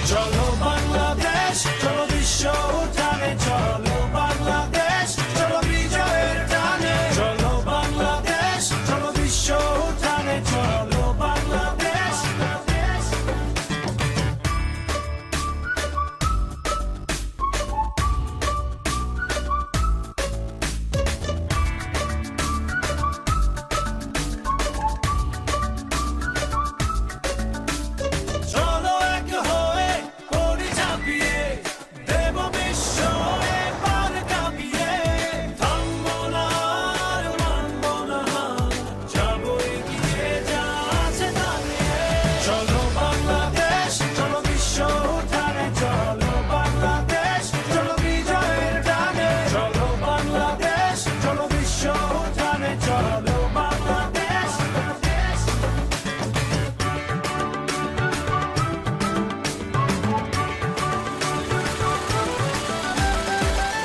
চলো বাংলাদেশ, চলো বিশ্ব উঠানে, চলো বাংলাদেশ, চলো বিজয়ের টানে, চলো বাংলাদেশ, চলো বিশ্ব উঠানে, চলো বাংলাদেশ। চলো এক হয়ে করি ঝাঁপিয়ে, দেব বিশ্ব এবার কাঁপিয়ে, থামবো না আর মানবো না হার, যাবো এগিয়ে যা আছে তা নিয়ে। চলো বাংলাদেশ, চলো বিশ্ব উঠানে, চলো বাংলাদেশ, চলো বিজয়ের টানে, চলো বাংলাদেশ, চলো বিশ্ব উঠানে, চলো বাংলাদেশ।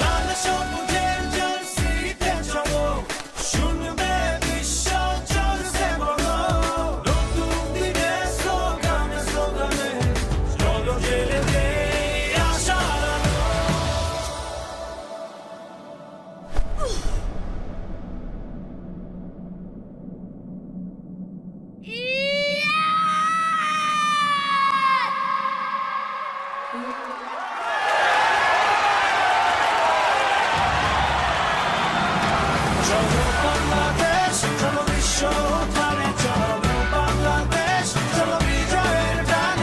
লাল সবুজের জার্সিতে চলো, শুনবে বিশ্ব চলছে বলো, নতুন দিনের স্লোগানে স্লোগানে, চলো জেলে দেই আশার আলো। চলো